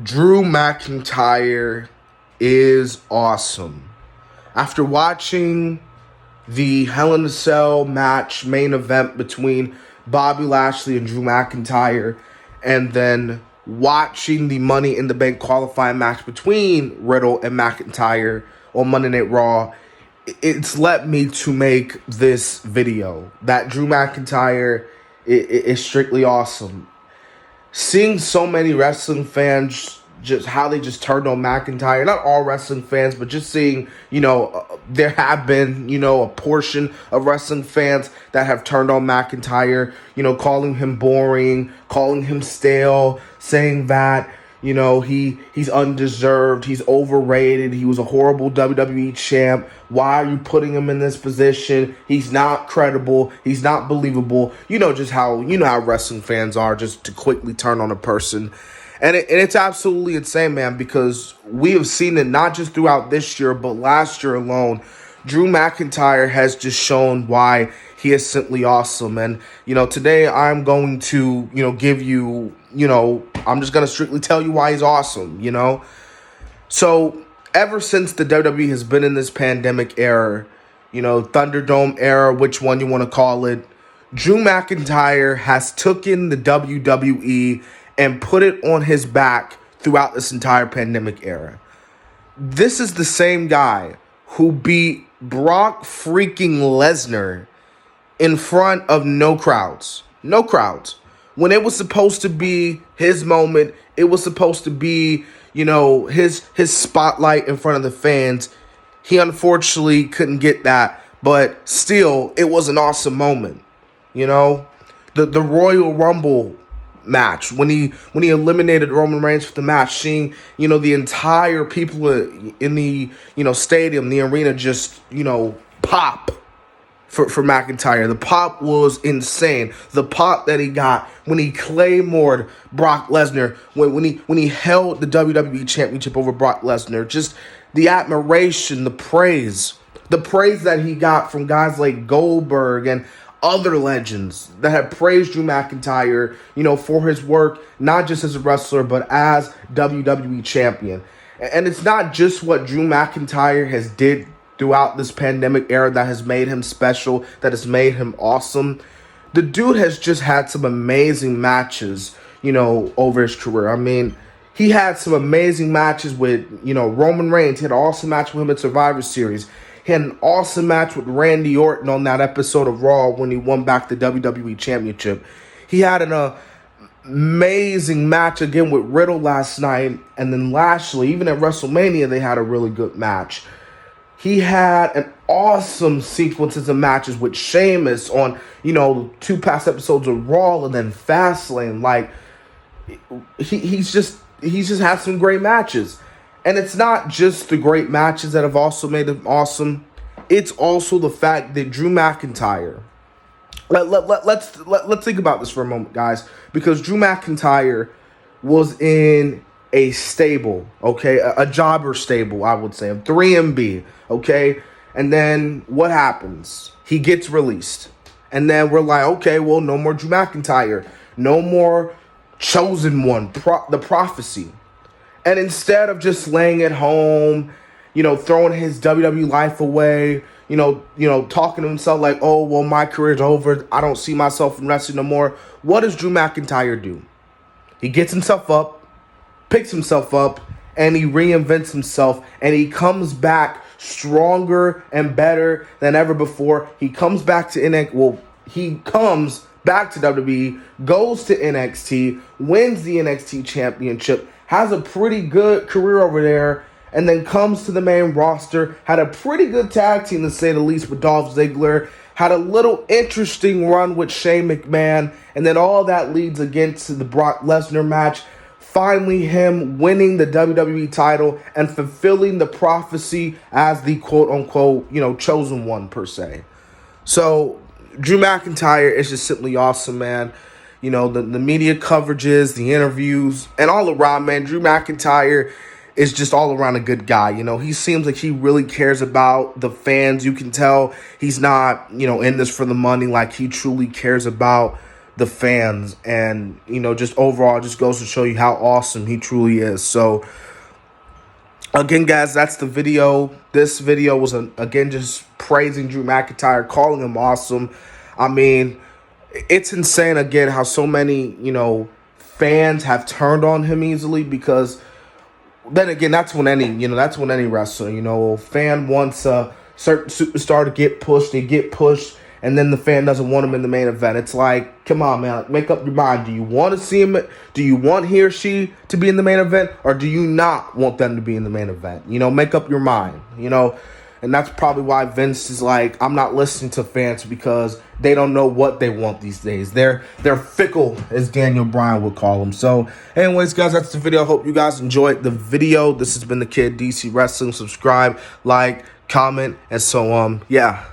Drew McIntyre is awesome. After watching the Hell in a Cell match main event between Bobby Lashley and Drew McIntyre, and then watching the Money in the Bank qualifying match between Riddle and McIntyre on Monday Night Raw, it's led me to make this video. That Drew McIntyre is strictly awesome. Seeing so many wrestling fans, just how they just turned on McIntyre, not all wrestling fans, but just seeing, there have been, a portion of wrestling fans that have turned on McIntyre, calling him boring, calling him stale, saying that, he's undeserved, he's overrated, he was a horrible WWE champ. Why are you putting him in this position? He's not credible, he's not believable. Just how wrestling fans are, just to quickly turn on a person. And it's absolutely insane, man, because we have seen it not just throughout this year, but last year alone. Drew McIntyre has just shown why he is simply awesome. And, today I'm going to, give you, I'm just going to strictly tell you why he's awesome, So, ever since the WWE has been in this pandemic era, Thunderdome era, which one you want to call it, Drew McIntyre has taken the WWE and put it on his back throughout this entire pandemic era. This is the same guy who beat Brock freaking Lesnar in front of no crowds. No crowds. When it was supposed to be his moment, it was supposed to be, his spotlight in front of the fans. He unfortunately couldn't get that, but still, it was an awesome moment. The Royal Rumble match, when he eliminated Roman Reigns for the match, seeing the entire people in the stadium, the arena, just pop for McIntyre. The pop was insane. The pop that he got when he claymored Brock Lesnar, when he held the WWE Championship over Brock Lesnar, just the admiration, the praise that he got from guys like Goldberg and other legends that have praised Drew McIntyre, for his work, not just as a wrestler, but as WWE champion. And it's not just what Drew McIntyre has did throughout this pandemic era that has made him special, that has made him awesome. The dude has just had some amazing matches, over his career. I mean, he had some amazing matches with, Roman Reigns. He had an awesome match with him at Survivor Series. He had an awesome match with Randy Orton on that episode of Raw when he won back the WWE Championship. He had an amazing match again with Riddle last night. And then Lashley, even at WrestleMania, they had a really good match. He had an awesome sequences of matches with Sheamus on, 2 past episodes of Raw and then Fastlane. Like, he's just had some great matches. And it's not just the great matches that have also made him awesome. It's also the fact that Drew McIntyre. Let's think about this for a moment, guys. Because Drew McIntyre was in a stable, okay? A jobber stable, I would say. A 3MB, okay? And then what happens? He gets released. And then we're like, okay, well, no more Drew McIntyre. No more Chosen One, the prophecy. And instead of just laying at home, throwing his WWE life away, talking to himself like, oh, well, my career's over. I don't see myself in wrestling no more. What does Drew McIntyre do? He gets himself up, picks himself up, and he reinvents himself. And he comes back stronger and better than ever before. He comes back to NXT. Well, he comes back to WWE, goes to NXT, wins the NXT championship, has a pretty good career over there, and then comes to the main roster, had a pretty good tag team, to say the least, with Dolph Ziggler, had a little interesting run with Shane McMahon, and then all that leads against the Brock Lesnar match, finally him winning the WWE title and fulfilling the prophecy as the quote-unquote, chosen one, per se. So, Drew McIntyre is just simply awesome, man. The media coverages, the interviews, and all around, man, Drew McIntyre is just all around a good guy. He seems like he really cares about the fans. You can tell he's not, in this for the money. Like, he truly cares about the fans, and just overall just goes to show you how awesome he truly is. So again, guys, that's the video. This video was again just praising Drew McIntyre, calling him awesome. I mean, it's insane again how so many fans have turned on him easily, because then again, that's when any wrestler, fan wants a certain superstar to get pushed, they get pushed, and then the fan doesn't want him in the main event. It's like, come on, man, make up your mind. Do you want to see him? Do you want he or she to be in the main event, or do you not want them to be in the main event? Make up your mind, And that's probably why Vince is like, I'm not listening to fans, because they don't know what they want these days. They're fickle, as Daniel Bryan would call them. So anyways, guys, that's the video. I hope you guys enjoyed the video. This has been the Kid DC Wrestling. Subscribe, like, comment, and so yeah.